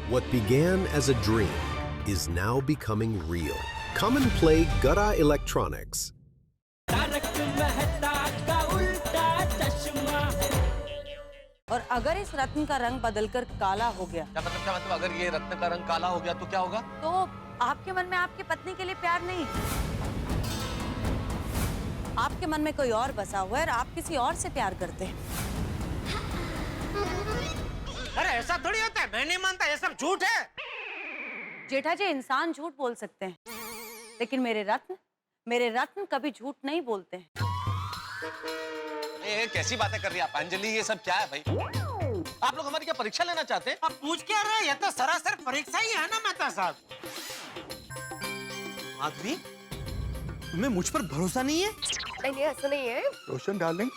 What began as a dream is now becoming real. Come and play Gada Electronics. और अगर इस रत्न का रंग बदलकर काला हो गया, क्या मतलब अगर ये रत्न का रंग काला हो गया तो क्या होगा? तो आपके मन में आपकी पत्नी के लिए प्यार नहीं, आपके मन में कोई और बसा हुआ है और आप किसी और से प्यार करते हैं। अरे ऐसा थोड़ी होता है, मैं नहीं मानता, ये सब झूठ है। जेठा जी, इंसान झूठ बोल सकते हैं, लेकिन मेरे रत्न कभी झूठ नहीं बोलते हैं। ये कैसी बातें कर रही है आप अंजलि? ये सब क्या है भाई? आप लोग हमारी क्या परीक्षा लेना चाहते हैं? अब पूछ क्या रहे हैं? ये तो सरासर परीक्षा ही है ना मेहता साहब। माधवी, तुम्हें मुझ पर भरोसा नहीं है? नहीं, ऐसा नहीं है। रोशन डार्लिंग,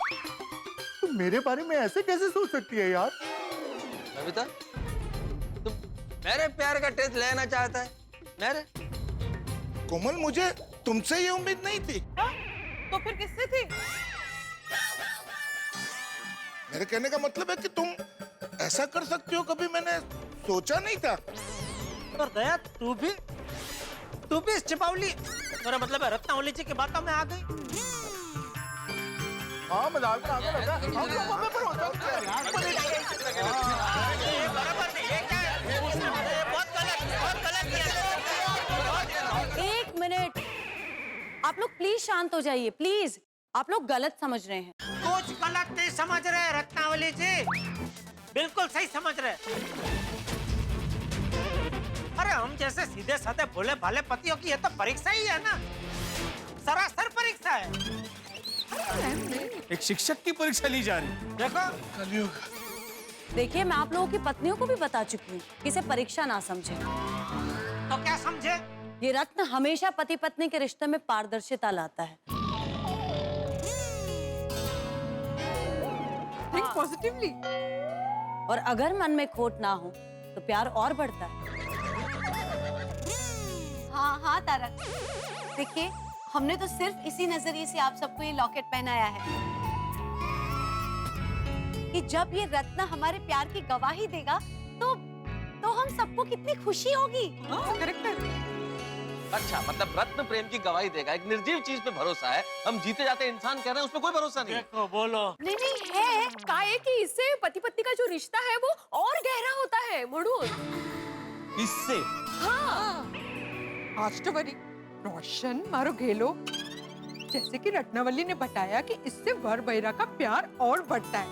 तुम मेरे बारे में ऐसे कैसे सोच सकती है यार? बबीता, तुम मेरे प्यार का टेस्ट लेना चाहता है? मेरे? कोमल, मुझे तुमसे ये उम्मीद नहीं थी। तो फिर किससे थी? मेरे कहने का मतलब है कि तुम ऐसा कर सकती हो, कभी मैंने सोचा नहीं था। और दया, तू भी इस चिपावली, मेरा मतलब है रत्नावली जी की बातों में आ गई। हाँ, मजाक में आगे लगा। हम लोगों पे भरोसा होता है यार। ये बराबर नहीं, ये क्या है? ये बहुत गलत किया। एक मिनट, आप लोग प्लीज शांत हो जाइए, प्लीज। आप लोग गलत समझ रहे हैं। कुछ गलत नहीं समझ रहे रत्नावली जी, बिल्कुल सही समझ रहे। अरे हम जैसे सीधे साधे भोले भाले पतियों की ये तो परीक्षा ही है ना, सरासर परीक्षा है। एक शिक्षक की परीक्षा ली जा रही। देखो कलयुग। देखिए, मैं आप लोगों की पत्नियों को भी बता चुकी हूँ कि इसे परीक्षा ना समझे। तो क्या समझे? ये रत्न हमेशा पति पत्नी के रिश्ते में पारदर्शिता लाता है। Think positively. और अगर मन में खोट ना हो तो प्यार और बढ़ता है। हाँ तारक, देखिए, हमने तो सिर्फ इसी नजरिए से आप सबको ये लॉकेट पहनाया है कि जब ये रत्न हमारे प्यार की गवाही देगा तो हम सबको कितनी खुशी होगी। करेक्ट है। अच्छा, मतलब रत्न प्रेम की गवाही देगा। एक निर्जीव चीज पे भरोसा है। हम जीते जाते इंसान कह रहे हैं, उसमें कोई भरोसा नहीं है। देखो बोलो। नहीं है, काहे कि इससे पति पत्नी का जो रिश्ता है वो और गहरा होता है म्हणून। इससे? आष्टवरी, रोशन मारो घेलो, जैसे कि रत्नावली ने बताया कि इससे वर बैरा का प्यार और बढ़ता है।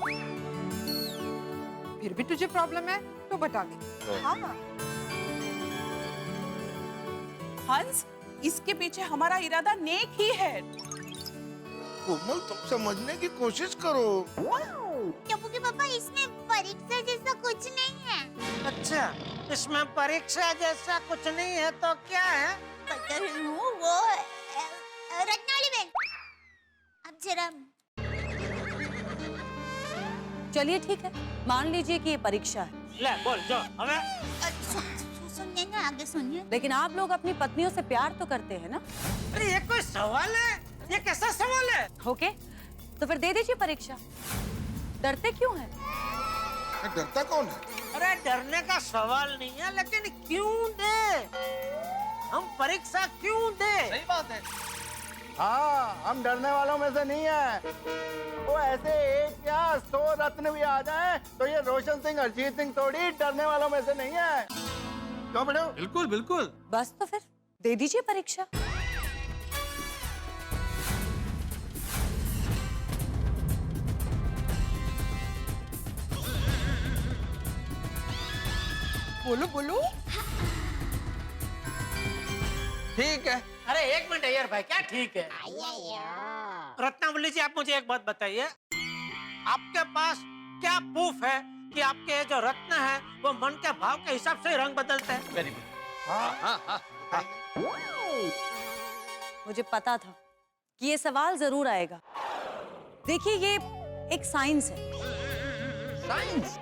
फिर भी तुझे प्रॉब्लम है तो बता दे। हाँ। हंस, इसके पीछे हमारा इरादा नेक ही है। कोमल, तुम समझने की कोशिश करो। क्योंकि पापा, इसमें परीक्षा जैसा कुछ नहीं है। अच्छा, इसमें परीक्षा जैसा कुछ नहीं है तो क्या है? वो रत्नावली बहन, अब जरा चलिए ठीक है, मान लीजिए कि ये परीक्षा है। ले बोल जो हमें। सुनिए ना, आगे सुनिए। लेकिन आप लोग अपनी पत्नियों से प्यार तो करते हैं ना? अरे ये कोई सवाल है? ये कैसा सवाल है? ओके, तो फिर दे दीजिए परीक्षा। डरते क्यों हैं? डरता कौन है? अरे डरने का सवाल नहीं है, लेकिन क्यों दे? हम परीक्षा क्यों दे? सही बात है। हाँ, हम डरने वालों में से नहीं है। वो ऐसे एक या 100 रत्न भी आ जाए तो ये रोशन सिंह, अरिजीत सिंह थोड़ी डरने वालों में से नहीं है। क्यों बेटो? बिल्कुल बिल्कुल। बस तो फिर दे दीजिए परीक्षा। बोलो बोलो। ठीक है। अरे एक मिनट यार भाई, क्या ठीक है? रत्नावली जी, आप मुझे एक बात बताइए, आपके पास क्या प्रूफ है कि आपके ये जो रत्न है वो मन के भाव के हिसाब से रंग बदलते हैं? Very good. हाँ, मुझे पता था कि ये सवाल जरूर आएगा। देखिए, ये एक साइंस है। साइंस?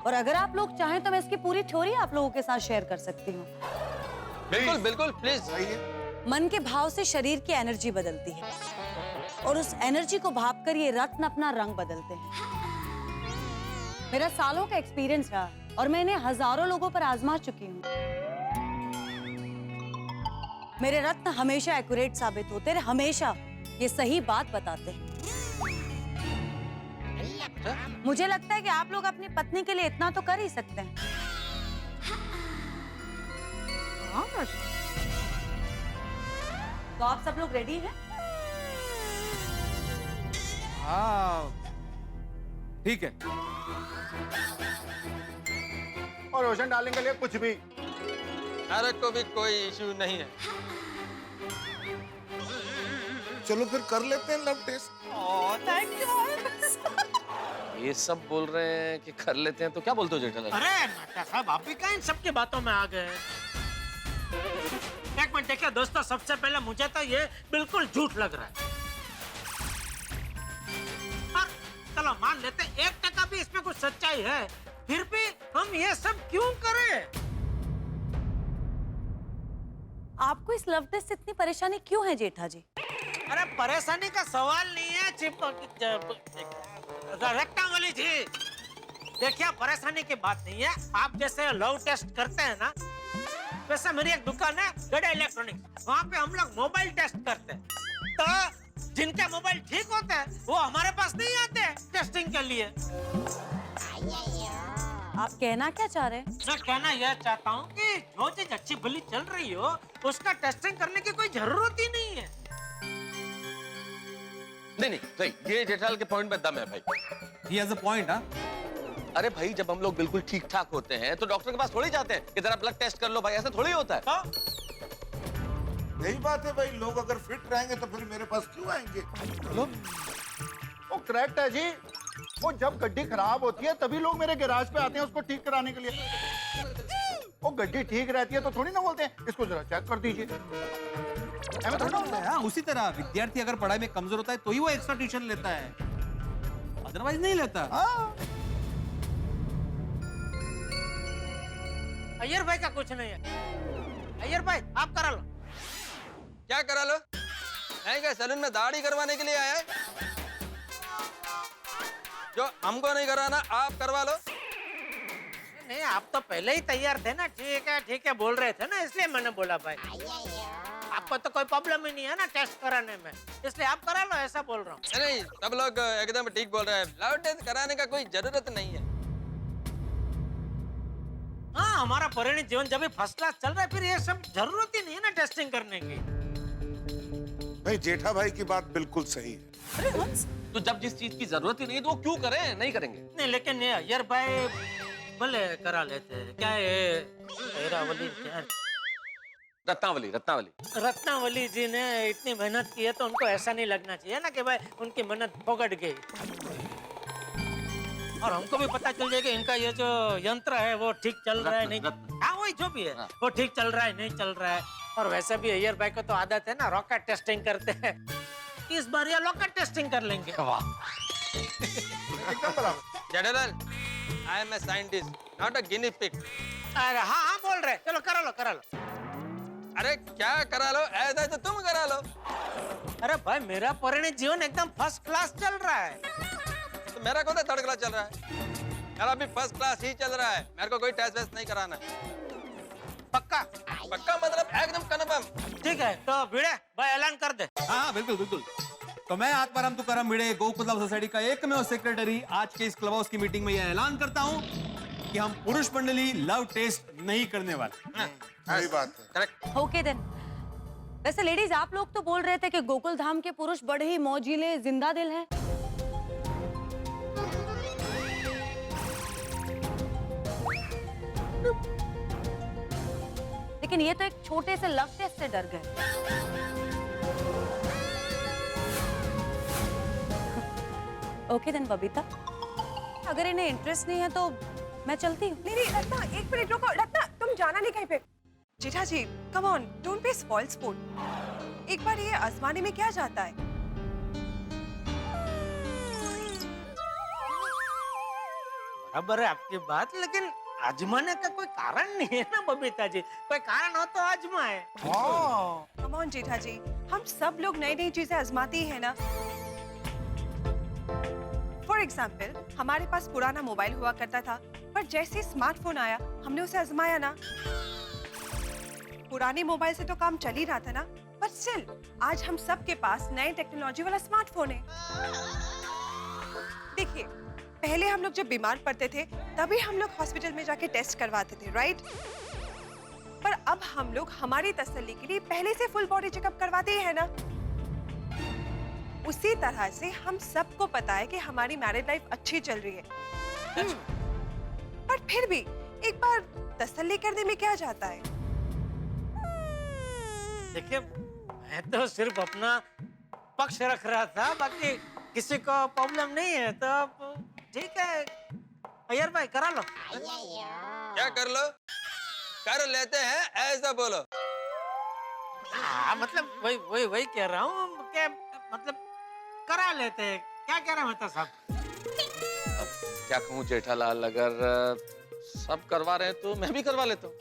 और अगर आप लोग चाहें तो मैं इसकी पूरी थ्योरी आप लोगों के साथ शेयर कर सकती हूँ। बिल्कुल बिल्कुल, प्लीज। मन के भाव से शरीर की एनर्जी बदलती है और उस एनर्जी को भापकर ये रत्न अपना रंग बदलते हैं। मेरा सालों का एक्सपीरियंस रहा है और मैं इन्हें हजारों लोगों पर आजमा चुकी हूँ। मेरे रत्न हमेशा एक्यूरेट साबित होते रहे, हमेशा ये सही बात बताते हैं। मुझे लगता है कि आप लोग अपनी पत्नी के लिए इतना तो कर ही सकते हैं। तो आप सब लोग रेडी हैं? हाँ ठीक है। और रोशन डार्लिंग के लिए कुछ भी। अरे को भी कोई इश्यू नहीं है। चलो फिर कर लेते हैं लव टेस्ट। ये सब बोल रहे हैं कि कर लेते हैं, तो क्या बोलते हो जेठालाल? अरे नाटा साहब, आप भी कहाँ इन सबकी बातों में आ गए? एक मिनट देखिए दोस्तों, सबसे पहले मुझे तो ये बिल्कुल झूठ लग रहा है। हाँ, चलो मान लेते 1% भी इसमें कुछ सच्चाई है, फिर भी हम ये सब क्यों करें? आपको इस लव टेस्ट से इतनी परेशानी क्यों है जेठा जी? अरे परेशानी का सवाल नहीं है रत्नावली जी। देखिए परेशानी की बात नहीं है। आप जैसे लव टेस्ट करते हैं ना, वैसे मेरी एक दुकान है गड़ा इलेक्ट्रॉनिक्स, वहाँ पे हम लोग मोबाइल टेस्ट करते हैं। तो जिनके मोबाइल ठीक होते हैं वो हमारे पास नहीं आते टेस्टिंग के लिए। आप कहना क्या चाह रहे हैं? मैं कहना यह चाहता हूँ कि जो चीज अच्छी भली चल रही हो उसका टेस्टिंग करने की कोई जरूरत ही नहीं है। नहीं, ये जेठालाल के पॉइंट में दम है भाई। He has a point, हाँ? अरे भाई, जब हम लोग बिल्कुल ठीक ठाक होते हैं तो डॉक्टर के पास थोड़ी जाते हैं कि जरा ब्लड टेस्ट कर लो भाई, ऐसा थोड़ी होता है। तो? यही बात है भाई, लोग अगर फिट रहेंगे तो फिर मेरे पास क्यों आएंगे? वो करेक्ट है जी। वो जब गड्डी खराब होती है तभी लोग मेरे गैराज पे आते हैं उसको ठीक कराने के लिए। वो गड्डी ठीक रहती है तो थोड़ी ना बोलते हैं इसको जरा चेक कर दीजिए। हाँ, उसी तरह विद्यार्थी अगर पढ़ाई में कमजोर होता है तो ही वो एक्स्ट्रा ट्यूशन लेता है, अदरवाइज नहीं लेता। अय्यर भाई का कुछ नहीं है। अय्यर भाई आप करा लो। क्या करा लो? नहीं क्या सैलून में दाढ़ी करवाने के लिए आया है? जो हमको नहीं कराना आप करवा लो। नहीं, आप तो पहले ही तैयार थे ना, ठीक है बोल रहे थे ना, इसलिए मैंने बोला भाई। आपको तो कोई प्रॉब्लम ही नहीं है ना टेस्ट कराने में, इसलिए आप करा लो, ऐसा बोल रहा हूँ। नहीं, सब लोग एकदम ठीक बोल रहे हैं। ब्लड टेस्ट कराने का कोई जरूरत नहीं है। हाँ, हमारा परिणित जीवन जब भी फर्स्ट क्लास चल रहा है, फिर ये सब जरूरत ही नहीं है ना टेस्टिंग करने की। भाई जेठा भाई की बात बिल्कुल सही है। अरे हंस, तो जब जिस चीज की जरूरत ही नहीं तो वो क्यों करें? नहीं करेंगे। नहीं, लेकिन ये अय्यर भाई भले करा लेते हैं। क्या है रत्नावली जी ने इतनी मेहनत की है तो उनको ऐसा नहीं लगना चाहिए ना कि भाई उनकी मेहनत फोकट गई। और हमको भी पता चल जाएगा इनका ये जो यंत्र है वो ठीक चल रहा है नहीं। हाँ, वही जो भी है वो ठीक चल रहा है नहीं चल रहा है। और वैसे भी अय्यर भाई को तो आदत है ना, रॉकेट टेस्टिंग करते हैं। इस बार ये रॉकेट टेस्टिंग कर लेंगे। एकदम बराबर। Jethalal, I am a scientist, not a guinea pig. अरे हाँ बोल रहे, चलो करा लो करा लो। अरे क्या करा लो? ऐसा है तो तुम करा लो। अरे भाई, मेरा परिणित जीवन एकदम फर्स्ट क्लास चल रहा है। तो मेरा कौन सा थर्ड क्लास चल रहा है? मेरा भी फर्स्ट क्लास ही चल रहा है। मेरे को कोई टेस्ट वेस्ट नहीं कराना है। पक्का? पक्का मतलब एकदम कन्फर्म। ठीक है, तो भिड़े भाई ऐलान कर दे। हाँ बिल्कुल बिल्कुल। तो मैं आत्माराम तुकाराम भिड़े, गोकुल लव सोसाइटी का एकमेव सेक्रेटरी, आज के इस क्लब हाउस की मीटिंग में यह ऐलान करता हूँ कि हम पुरुष मंडली लव टेस्ट नहीं करने वाले। सही बात है। करेक्ट। Okay then. वैसे लेडीज, आप लोग तो बोल रहे थे कि गोकुल धाम के पुरुष बड़े ही मौजीले जिंदा दिल हैं। लेकिन ये तो एक छोटे से लव टेस्ट से डर गए। ओके देन बबीता, अगर इन्हें इंटरेस्ट नहीं है तो मैं चलती हूँ। नहीं रत्ना, एक मिनट रुको। रत्ना, तुम जाना नहीं कहीं पे। Jetha ji, come on, don't be spoil sport. एक बार ये आजमाने में क्या जाता है? बराबर है आपकी बात, लेकिन आजमाने का कोई कारण नहीं है ना बबीता जी। कोई कारण हो तो आजमाए। कम ऑन जेठा जी, हम सब लोग नई नई चीजें आजमाती हैं ना। फॉर एग्जाम्पल, हमारे पास पुराना मोबाइल हुआ करता था पर जैसे स्मार्टफोन आया हमने उसे आजमाया ना। पुराने मोबाइल से तो काम चल ही रहा था ना, पर स्टिल आज हम सब के पास नए टेक्नोलॉजी वाला स्मार्टफोन है। देखिए, पहले हम लोग जब बीमार पड़ते थे तभी हम लोग हॉस्पिटल में जाके टेस्ट करवाते थे, राइट? पर अब हम लोग हमारी तसल्ली के लिए पहले से फुल बॉडी चेकअप करवाते ही है ना। उसी तरह से हम सबको पता है कि हमारी मैरिड लाइफ अच्छी चल रही है, पर फिर भी एक बार तसल्ली करने में क्या जाता है? देखिए, मैं तो सिर्फ अपना पक्ष रख रहा था, बाकी किसी को प्रॉब्लम नहीं है तो ठीक है। अय्यर भाई करा लो। क्या कर लो? कर लेते हैं, ऐसा बोलो। मतलब वही कह रहा हूँ कि मतलब करा लेते हैं। क्या कह रहे हैं मेहता साहब? क्या कहूँ जेठालाल, अगर सब करवा रहे हैं तो मैं भी करवा लेता हूँ।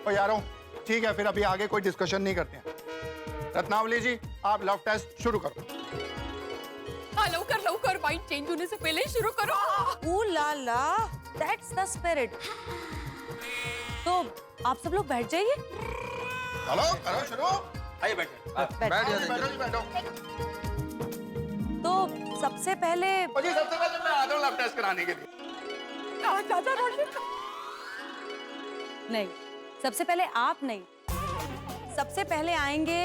ओ यारों, ठीक है, फिर अभी आगे कोई डिस्कशन नहीं करते हैं। रत्नावली जी, आप लव टेस्ट शुरू करो। लवकर माइंड चेंज होने से पहले ही शुरू करो। ओ ला ला, दैट्स द स्पिरिट। तो आप सब लोग बैठ जाइए। चलो करो शुरू। आइए बैठे। बैठ बैठो, बैठो। तो सबसे पहले जी, सबसे पहले मैं आता हूँ लव टेस्ट कराने के लिए। ज्यादा रोशन। नहीं, सबसे पहले आप नहीं, सबसे पहले आएंगे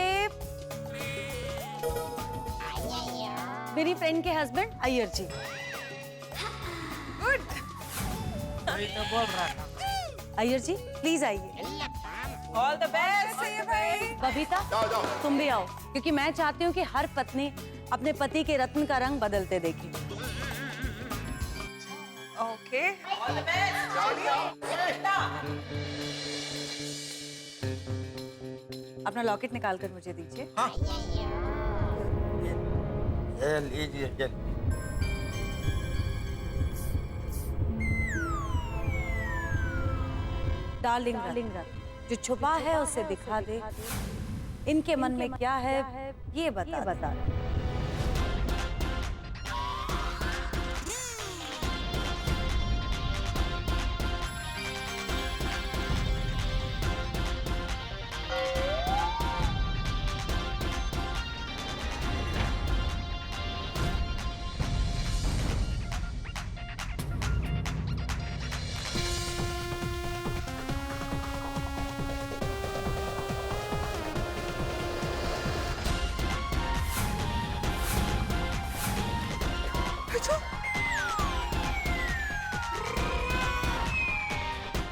मेरी फ्रेंड के हस्बैंड अय्यर जी। गुड। वही तो बोल रहा था। अय्यर जी प्लीज आइए। ऑल द बेस्ट भाई। बबीता, जाओ जाओ। तुम भी आओ, क्योंकि मैं चाहती हूँ कि हर पत्नी अपने पति के रत्न का रंग बदलते देखे। ओके। अपना लॉकेट निकाल कर मुझे दीजिए। ये लीजिए, ये डार्लिंग रत्न, जो छुपा है उसे दिखा दे, इनके मन में क्या है ये बता।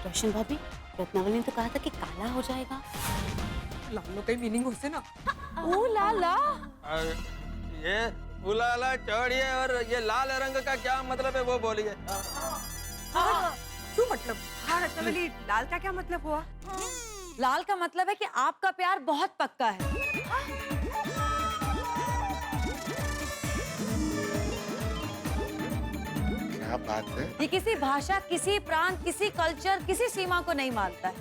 रोशन भाभी, रत्नावली ने तो कहा था कि काला हो जाएगा। लालो का मीनिंग होसे ना। ओ ला ला, ये उलाला चढ़िए, और ये लाल रंग का क्या मतलब है वो बोलिए। क्यों मतलब? हाँ रत्नावली, लाल का क्या मतलब हुआ? लाल का मतलब है कि आपका प्यार बहुत पक्का है। क्या बात है? ये किसी भाषा, किसी प्रांत, किसी कल्चर, किसी सीमा को नहीं मानता है।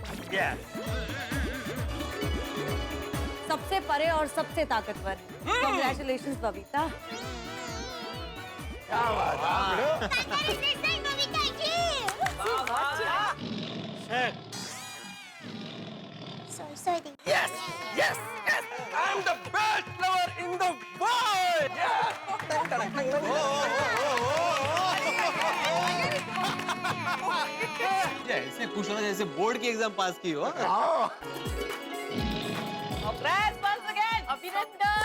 सबसे परे और सबसे ताकतवर है। Congratulations बबीता। क्या बात है? I'm the best lover in the world. ये ऐसे खुश होना जैसे बोर्ड की एग्जाम पास की हो।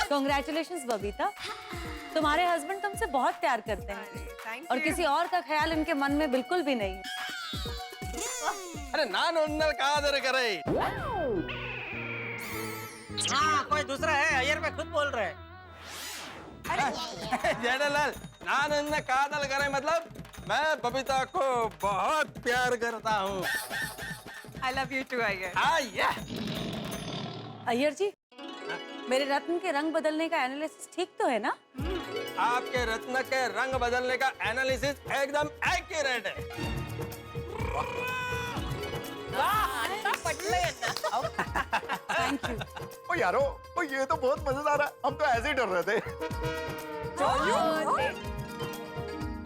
Congratulations बबीता, तुम्हारे हस्बैंड तुमसे बहुत प्यार करते हैं और किसी और का ख्याल इनके मन में बिल्कुल भी नहीं। अरे नान उन्नल कादर करे। हाँ, कोई दूसरा है। अय्यर भाई खुद बोल रहे हैं। जेठालाल, नान उन्नल कादल करे मतलब मैं बबीता को बहुत प्यार करता हूँ। I love you too, Iyer. हाँ ये। अय्यर जी, मेरे रत्न के रंग बदलने का एनालिसिस ठीक तो है ना? आपके रत्न के रंग बदलने का एनालिसिस एकदम एक्यूरेट है। Thank you. ओ यारो, ओ ये तो बहुत मजेदार है। हम तो ऐसे ही डर रहे थे।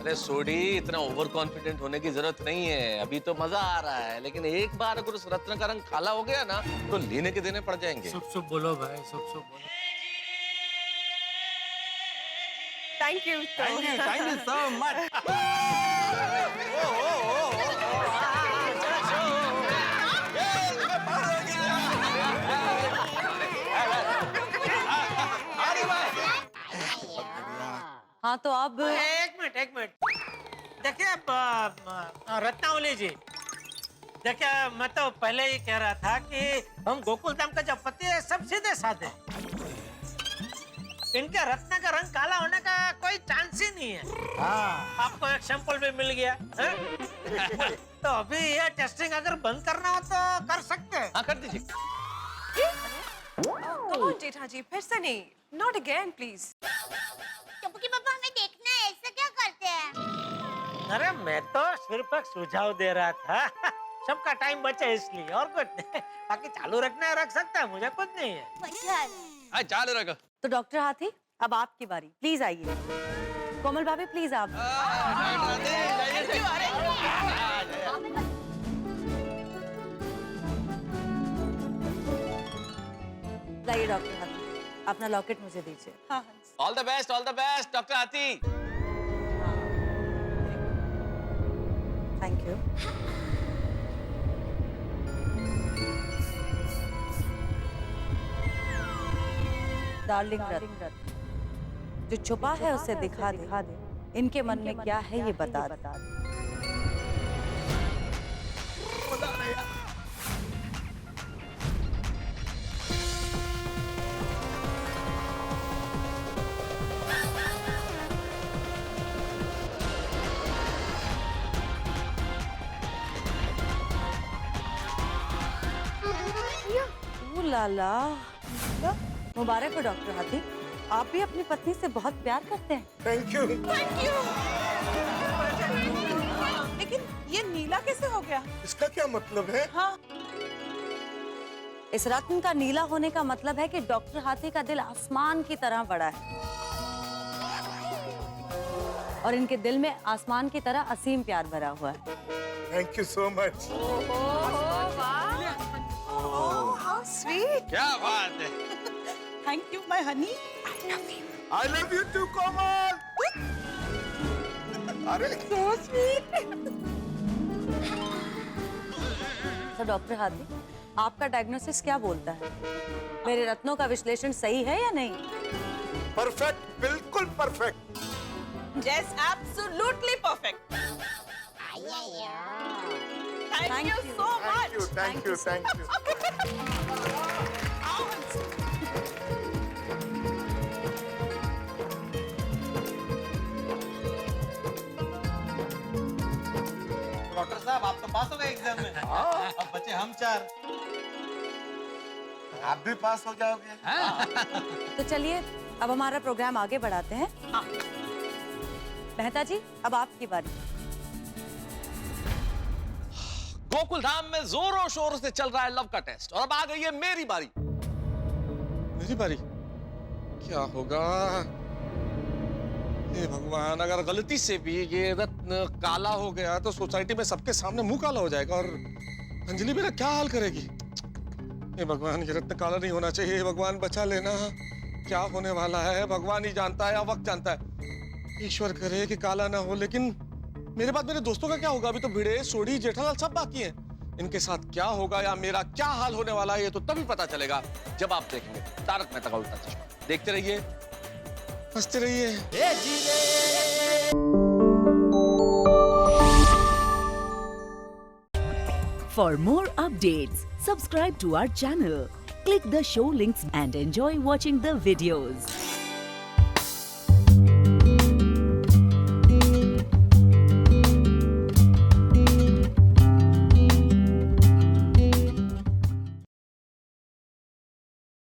अरे सोडी, इतना ओवर कॉन्फिडेंट होने की जरूरत नहीं है। अभी तो मजा आ रहा है, लेकिन एक बार अगर उस रत्न का रंग काला हो गया ना तो लेने के देने पड़ जाएंगे। शुभ बोलो भाई, शुभ बोलो। Thank you so much. हाँ तो अब एक मिनट देखिए रत्नावली जी, देखिए मैं तो पहले ही कह रहा था कि हम गोकुल धाम का जो पति है सब सीधे साधे, इनके रत्न का रंग काला होने का कोई चांस ही नहीं है। आपको एक सैंपल भी मिल गया है? तो अभी ये टेस्टिंग अगर बंद करना हो तो कर सकते हैं। हाँ कर दीजिए। कम ऑन जेठा जी, फिर से नहीं, नॉट अगेन प्लीज। टप्पू पापा हमें देखना है, ऐसा क्या करते हैं? अरे मैं तो सिर्फ एक सुझाव दे रहा था, सबका टाइम बचे इसलिए, और कुछ नहीं। बाकी चालू रखना है रख सकता है, मुझे कुछ नहीं है। चालू रखो। तो डॉक्टर हाथी, अब आपकी बारी, प्लीज आइए। कोमल भाभी प्लीज आप। लाइए डॉक्टर हाथी, अपना लॉकेट मुझे दीजिए। हाँ ऑल द बेस्ट डॉक्टर हाथी। Thank you. डार्लिंग रत्न, जो छुपा है उसे दिखा दे। इनके मन में क्या है ये बता दे। लाला, मुबारक हो डॉक्टर हाथी, आप भी अपनी पत्नी से बहुत प्यार करते हैं। Thank you. लेकिन ये नीला कैसे हो गया? इसका क्या मतलब है? हाँ, इस रत्न का नीला होने का मतलब है कि डॉक्टर हाथी का दिल आसमान की तरह बड़ा है और इनके दिल में आसमान की तरह असीम प्यार भरा हुआ है। Thank you so much. How sweet. क्या बात है। Thank you my Honey. I love you too, कोमल। अरे So sweet। तो डॉक्टर हाथी, आपका डायग्नोसिस क्या बोलता है? मेरे रत्नों का विश्लेषण सही है या नहीं? परफेक्ट, बिल्कुल perfect. Yes, absolutely perfect। Thank you so much। Thank you। Doctor साहब, आप तो पास हो गए एग्जाम में। अब बचे हम 4। आप भी पास हो जाओगे। तो चलिए अब हमारा प्रोग्राम आगे बढ़ाते हैं। मेहता जी, अब आपकी बारी। गोकुल धाम में जोरों शोरों से चल रहा है लव का टेस्ट और अब आ गई है मेरी बारी। मेरी बारी? क्या होगा? हे भगवान, अगर गलती से भी ये रत्न काला हो गया तो सोसाइटी में सबके सामने मुंह काला हो जाएगा और अंजलि मेरा क्या हाल करेगी। हे भगवान, ये रत्न काला नहीं होना चाहिए। हे भगवान, बचा लेना। क्या होने वाला है भगवान ही जानता है या वक्त जानता है। ईश्वर करे कि काला ना हो। लेकिन मेरे बाद मेरे दोस्तों का क्या होगा? अभी तो भिड़े, सोडी, जेठालाल सब बाकी हैं। इनके साथ क्या होगा या मेरा क्या हाल होने वाला है ये तो तभी पता चलेगा जब आप देखेंगे तारक मेहता का उल्टा चश्मा। देखते रहिए, हंसते रहिए। For more updates, subscribe to our channel, click the show links and enjoy watching the videos.